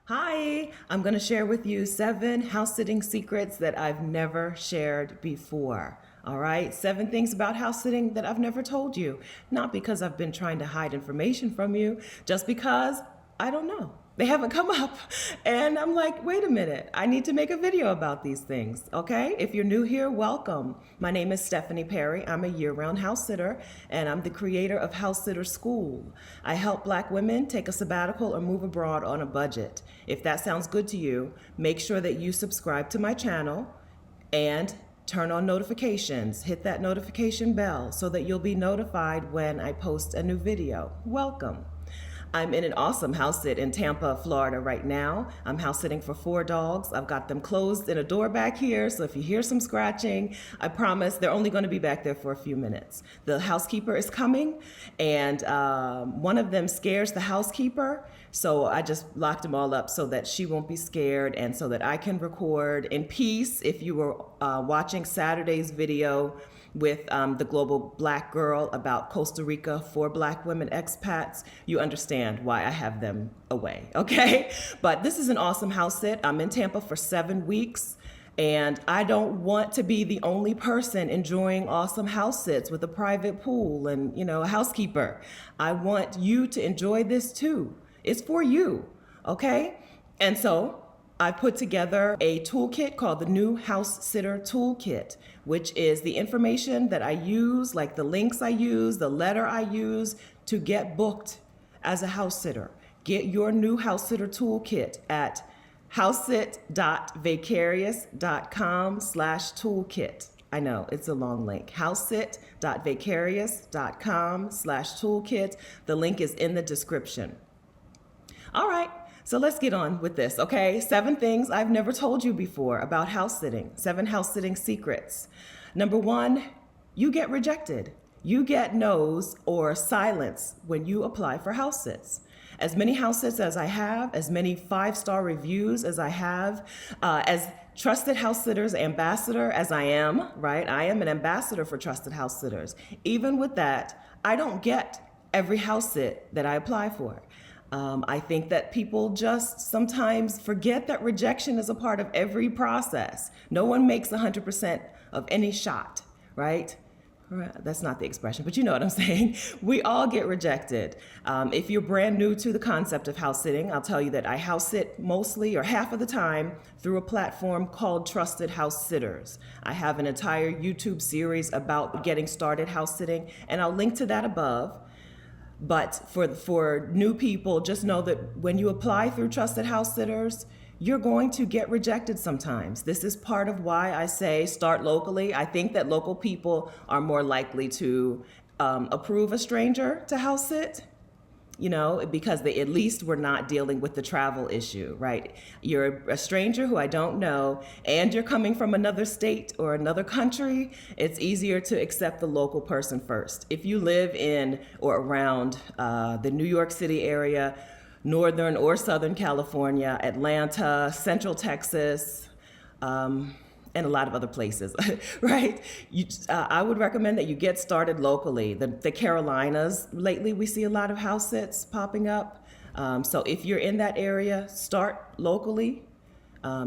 Hi, I'm going to share with you 7 house sitting secrets that I've never shared before. All right, 7 things about house sitting that I've never told you. Not because I've been trying to hide information from you, just because I don't know. They haven't come up. And I'm like, wait a minute, I need to make a video about these things. Okay, if you're new here, welcome. My name is Stephanie Perry. I'm a year-round house sitter, and I'm the creator of House Sitter School. I help Black women take a sabbatical or move abroad on a budget. If that sounds good to you, make sure that you subscribe to my channel and turn on notifications. Hit that notification bell so that you'll be notified when I post a new video. Welcome. I'm in an awesome house sit in Tampa, Florida right now. I'm house sitting for 4 dogs. I've got them closed in a door back here, so if you hear some scratching, I promise they're only going to be back there for a few minutes. The housekeeper is coming, and one of them scares the housekeeper, so I just locked them all up so that she won't be scared and so that I can record in peace. If you were watching Saturday's video with the Global Black Girl about Costa Rica for Black women expats, you understand why I have them away, okay? But this is an awesome house sit. I'm in Tampa for 7 weeks, and I don't want to be the only person enjoying awesome house sits with a private pool and, a housekeeper. I want you to enjoy this too. It's for you, okay? And so I put together a toolkit called the New House Sitter Toolkit, which is the information that I use, like the links I use, the letter I use to get booked as a house sitter. Get your New House Sitter Toolkit at housesit.vicarious.com/toolkit. I know, it's a long link. housesit.vicarious.com/toolkit. The link is in the description. All right. So let's get on with this, okay? 7 things I've never told you before about house sitting. 7 house sitting secrets. Number 1, you get rejected. You get no's or silence when you apply for house sits. As many house sits as I have, as many 5-star reviews as I have, as Trusted House Sitters Ambassador as I am, right? I am an ambassador for Trusted House Sitters. Even with that, I don't get every house sit that I apply for. I think that people just sometimes forget that rejection is a part of every process. No one makes 100% of any shot, right? That's not the expression, but you know what I'm saying. We all get rejected. If you're brand new to the concept of house sitting, I'll tell you that I house sit mostly or half of the time through a platform called Trusted House Sitters. I have an entire YouTube series about getting started house sitting, and I'll link to that above. But for new people, just know that when you apply through Trusted House Sitters, you're going to get rejected sometimes. This is part of why I say start locally. I think that local people are more likely to approve a stranger to house sit, because they at least were not dealing with the travel issue, right? You're a stranger who I don't know, and you're coming from another state or another country, it's easier to accept the local person first. If you live in or around the New York City area, Northern or Southern California, Atlanta, Central Texas, and a lot of other places, right? I would recommend that you get started locally. The Carolinas, lately we see a lot of house sits popping up. So if you're in that area, start locally.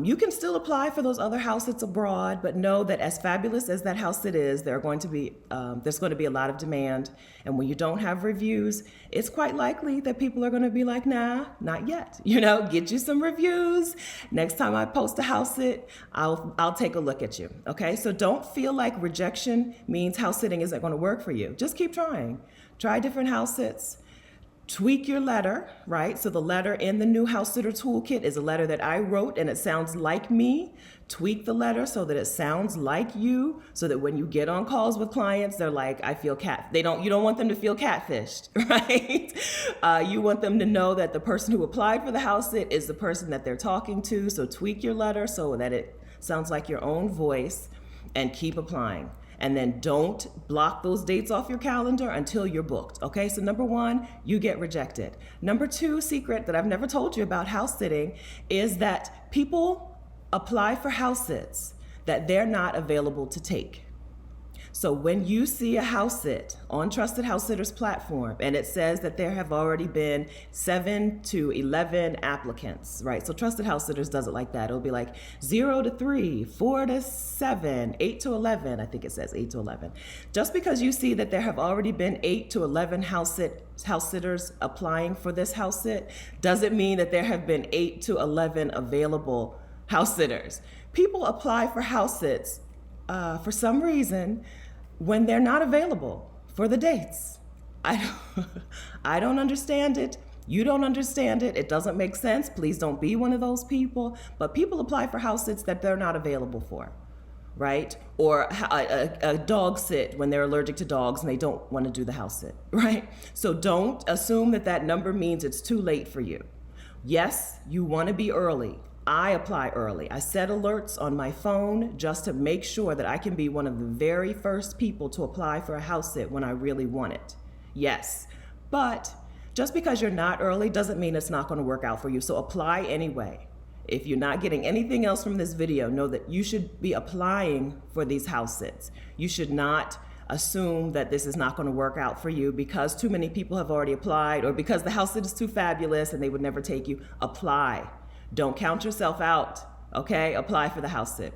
You can still apply for those other house sits abroad, but know that as fabulous as that house sit is, there's going to be a lot of demand. And when you don't have reviews, it's quite likely that people are going to be like, nah, not yet. Get you some reviews. Next time I post a house sit, I'll take a look at you. Okay, so don't feel like rejection means house sitting isn't going to work for you. Just keep trying. Try different house sits. Tweak your letter, right? So the letter in the New House Sitter Toolkit is a letter that I wrote and it sounds like me. Tweak the letter so that it sounds like you, so that when you get on calls with clients, they're like, I feel you don't want them to feel catfished, right? You want them to know that the person who applied for the house sit is the person that they're talking to. So tweak your letter so that it sounds like your own voice, and keep applying. And then don't block those dates off your calendar until you're booked, okay? So number 1, you get rejected. Number 2 secret that I've never told you about house sitting is that people apply for house sits that they're not available to take. So when you see a house sit on Trusted House Sitters platform and it says that there have already been 7 to 11 applicants, right? So Trusted House Sitters does it like that. It'll be like 0 to 3, 4 to 7, 8 to 11. I think it says 8 to 11. Just because you see that there have already been 8 to 11 house sitters applying for this house sit doesn't mean that there have been 8 to 11 available house sitters. People apply for house sits for some reason when they're not available for the dates. I don't understand it. You don't understand it. It doesn't make sense. Please don't be one of those people. But people apply for house sits that they're not available for, right? Or a dog sit when they're allergic to dogs and they don't want to do the house sit, right? So don't assume that that number means it's too late for you. Yes, you want to be early. I apply early. I set alerts on my phone just to make sure that I can be one of the very first people to apply for a house sit when I really want it. Yes, but just because you're not early doesn't mean it's not going to work out for you. So apply anyway. If you're not getting anything else from this video, know that you should be applying for these house sits. You should not assume that this is not going to work out for you because too many people have already applied or because the house sit is too fabulous and they would never take you. Apply. Don't count yourself out, okay? Apply for the house sit.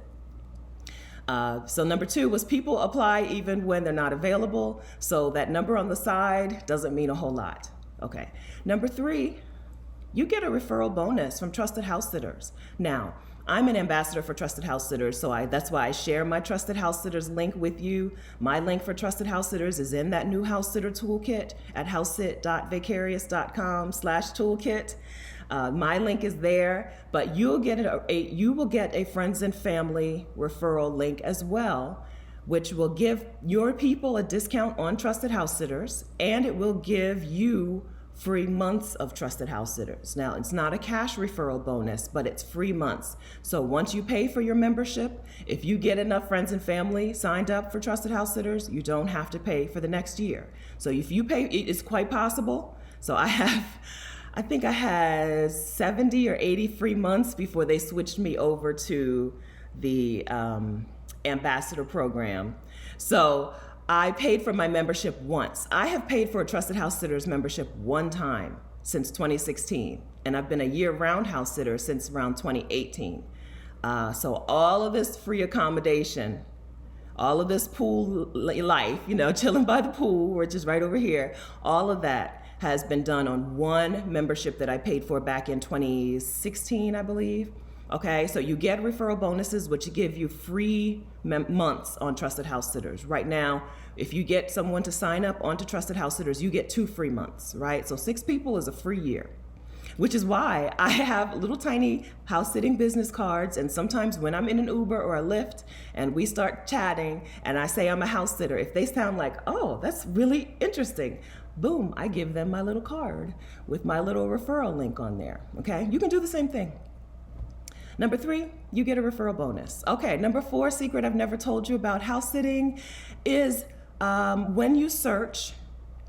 So number 2 was people apply even when they're not available. So that number on the side doesn't mean a whole lot, okay? Number 3, you get a referral bonus from Trusted House Sitters. Now, I'm an ambassador for Trusted House Sitters, so that's why I share my Trusted House Sitters link with you. My link for Trusted House Sitters is in that new House Sitter Toolkit at housesit.vicarious.com/toolkit. My link is there, but you will get a friends and family referral link as well, which will give your people a discount on Trusted House Sitters, and it will give you free months of Trusted House Sitters. Now, it's not a cash referral bonus, but it's free months. So once you pay for your membership, if you get enough friends and family signed up for Trusted House Sitters, you don't have to pay for the next year. So if you pay, it's quite possible. So I think I had 70 or 80 free months before they switched me over to the ambassador program. So I paid for my membership once. I have paid for a Trusted House Sitters membership one time since 2016, and I've been a year-round house sitter since around 2018. So all of this free accommodation, all of this pool life, chilling by the pool, which is right over here, all of that has been done on one membership that I paid for back in 2016, I believe. Okay, so you get referral bonuses, which give you free months on Trusted House Sitters. Right now, if you get someone to sign up onto Trusted House Sitters, you get 2 free months, right? So 6 people is a free year, which is why I have little tiny house sitting business cards. And sometimes when I'm in an Uber or a Lyft and we start chatting and I say I'm a house sitter, if they sound like, oh, that's really interesting, boom, I give them my little card with my little referral link on there, okay? You can do the same thing. Number 3, you get a referral bonus. Okay, number 4 secret I've never told you about house sitting is when you search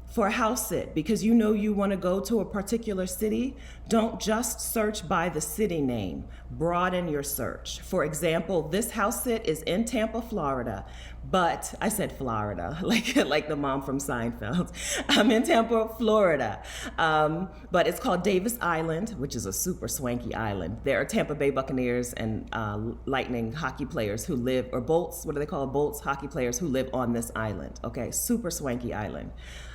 for a house sit, because you know you want to go to a particular city, don't just search by the city name. Broaden your search. For example, this house sit is in Tampa, Florida, but I said Florida, like the mom from Seinfeld. I'm in Tampa, Florida, but it's called Davis Island, which is a super swanky island. There are Tampa Bay Buccaneers and Lightning hockey players who live, or Bolts, what do they call Bolts hockey players who live on this island. Okay, super swanky island.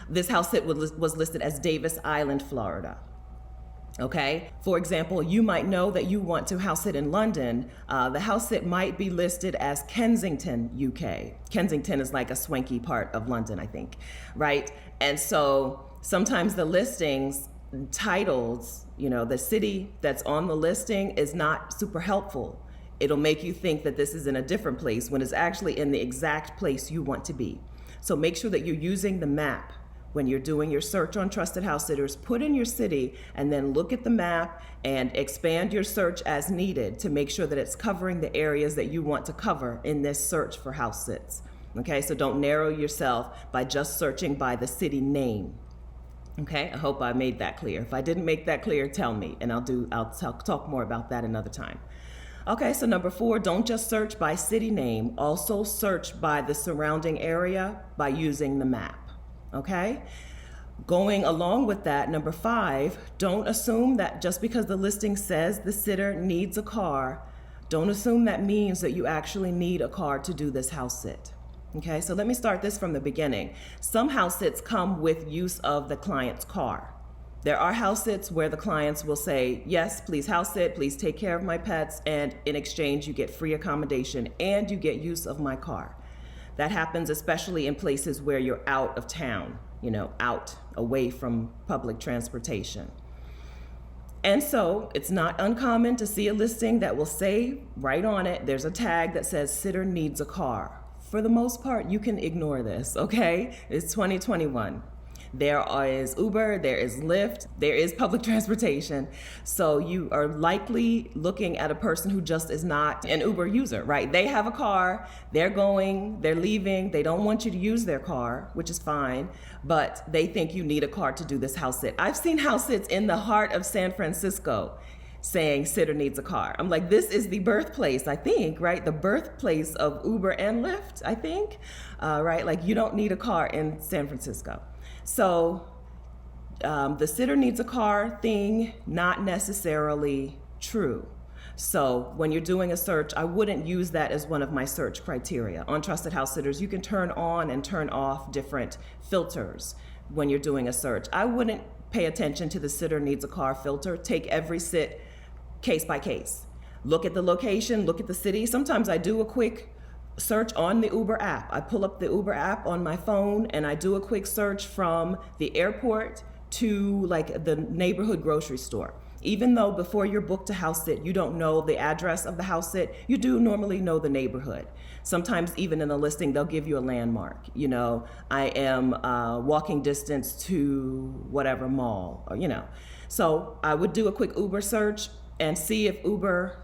This house sit was listed as Davis Island, Florida. Okay, for example, you might know that you want to house sit in London. The house sit might be listed as Kensington, UK. Kensington is like a swanky part of London, I think, right? And so sometimes the listings titles, the city that's on the listing is not super helpful. It'll make you think that this is in a different place when it's actually in the exact place you want to be. So make sure that you're using the map. When you're doing your search on Trusted House Sitters, put in your city and then look at the map and expand your search as needed to make sure that it's covering the areas that you want to cover in this search for house sits. Okay, so don't narrow yourself by just searching by the city name. Okay, I hope I made that clear. If I didn't make that clear, tell me, and I'll talk more about that another time. Okay, so number 4, don't just search by city name, also search by the surrounding area by using the map. Okay? Going along with that, number 5, don't assume that just because the listing says the sitter needs a car, don't assume that means that you actually need a car to do this house sit. Okay, so let me start this from the beginning. Some house sits come with use of the client's car. There are house sits where the clients will say, yes, please house sit, please take care of my pets, and in exchange you get free accommodation and you get use of my car. That happens especially in places where you're out of town, out away from public transportation. And so it's not uncommon to see a listing that will say right on it, there's a tag that says sitter needs a car. For the most part, you can ignore this, okay? It's 2021. There is Uber, there is Lyft, there is public transportation. So you are likely looking at a person who just is not an Uber user, right? They have a car, they're going, they're leaving, they don't want you to use their car, which is fine, but they think you need a car to do this house sit. I've seen house sits in the heart of San Francisco saying sitter needs a car. I'm like, this is the birthplace, I think, right? The birthplace of Uber and Lyft, I think, right? Like you don't need a car in San Francisco. So the sitter needs a car thing, not necessarily true. So when you're doing a search, I wouldn't use that as one of my search criteria. On Trusted House Sitters, you can turn on and turn off different filters when you're doing a search. I wouldn't pay attention to the sitter needs a car filter. Take every sit case by case. Look at the location, look at the city. Sometimes I do a quick search on the Uber app. I pull up the Uber app on my phone and I do a quick search from the airport to like the neighborhood grocery store. Even though before you're booked a house sit, you don't know the address of the house sit, you do normally know the neighborhood. Sometimes even in the listing, they'll give you a landmark. I am walking distance to whatever mall, or, So I would do a quick Uber search and see if Uber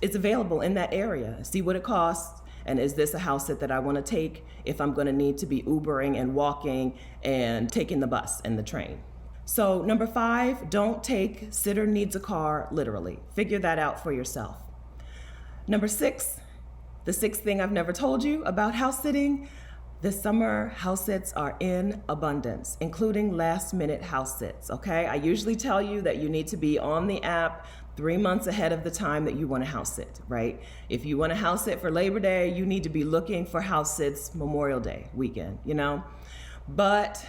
is available in that area, see what it costs, and is this a house sit that I want to take if I'm going to need to be Ubering and walking and taking the bus and the train. So number 5, don't take sitter needs a car literally. Figure that out for yourself. Number 6, the 6th thing I've never told you about house sitting, this summer house sits are in abundance, including last minute house sits, okay? I usually tell you that you need to be on the app 3 months ahead of the time that you want to house sit, right? If you want to house sit for Labor Day, you need to be looking for house sits Memorial Day weekend, But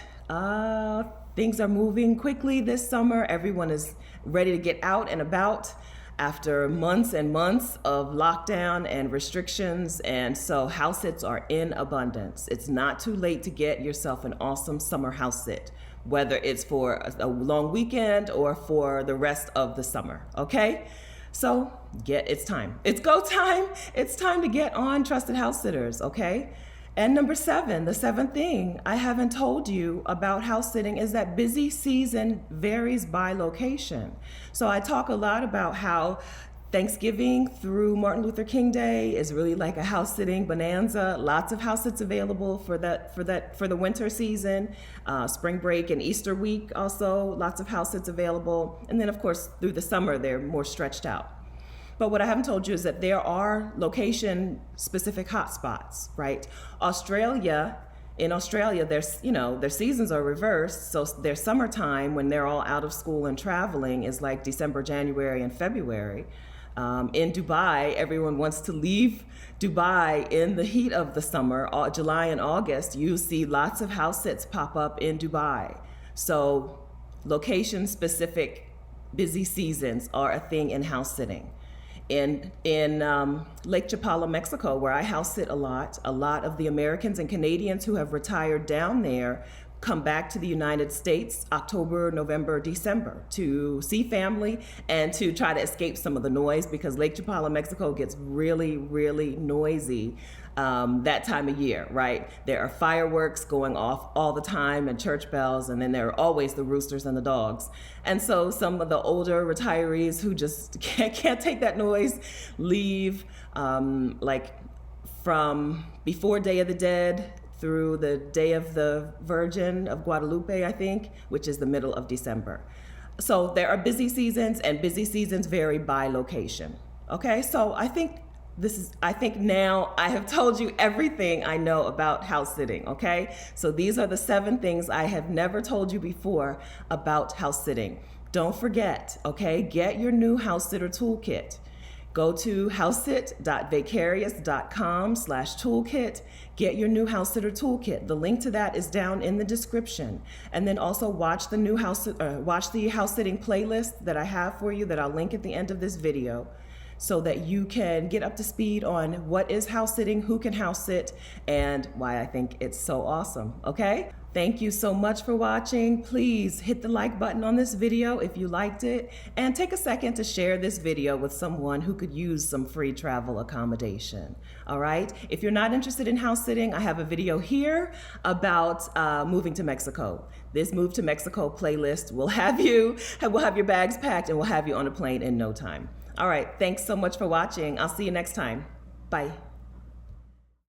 things are moving quickly this summer. Everyone is ready to get out and about after months and months of lockdown and restrictions, and so house sits are in abundance. It's not too late to get yourself an awesome summer house sit, whether it's for a long weekend or for the rest of the summer, okay? So it's time. It's go time. It's time to get on Trusted House Sitters, okay? And number 7, the 7th thing I haven't told you about house sitting is that busy season varies by location. So I talk a lot about how Thanksgiving through Martin Luther King Day is really like a house sitting bonanza. Lots of house sits available for the winter season. Spring break and Easter week also, lots of house sits available. And then of course through the summer they're more stretched out. But what I haven't told you is that there are location-specific hotspots, right? In Australia, their seasons are reversed, so their summertime when they're all out of school and traveling is like December, January, and February. In Dubai, everyone wants to leave Dubai in the heat of the summer, July and August. You see lots of house sits pop up in Dubai. So location-specific busy seasons are a thing in house sitting. In Lake Chapala, Mexico, where I house sit a lot of the Americans and Canadians who have retired down there come back to the United States October, November, December to see family and to try to escape some of the noise, because Lake Chapala, Mexico gets really, really noisy that time of year, right? There are fireworks going off all the time and church bells, and then there are always the roosters and the dogs. And so some of the older retirees who just can't take that noise leave, like from before Day of the Dead through the Day of the Virgin of Guadalupe, I think, which is the middle of December. So there are busy seasons, and busy seasons vary by location. Okay, so I think now I have told you everything I know about house sitting, okay? So these are the 7 things I have never told you before about house sitting. Don't forget, okay? Get your new house sitter toolkit. Go to housesit.vicarious.com/toolkit. Get your new house sitter toolkit. The link to that is down in the description. And then also watch the house sitting playlist that I have for you that I'll link at the end of this video, so that you can get up to speed on what is house sitting, who can house sit, and why I think it's so awesome, okay? Thank you so much for watching. Please hit the like button on this video if you liked it, and take a second to share this video with someone who could use some free travel accommodation, all right? If you're not interested in house sitting, I have a video here about moving to Mexico. This Move to Mexico playlist will have your bags packed and will have you on a plane in no time. All right, thanks so much for watching. I'll see you next time. Bye.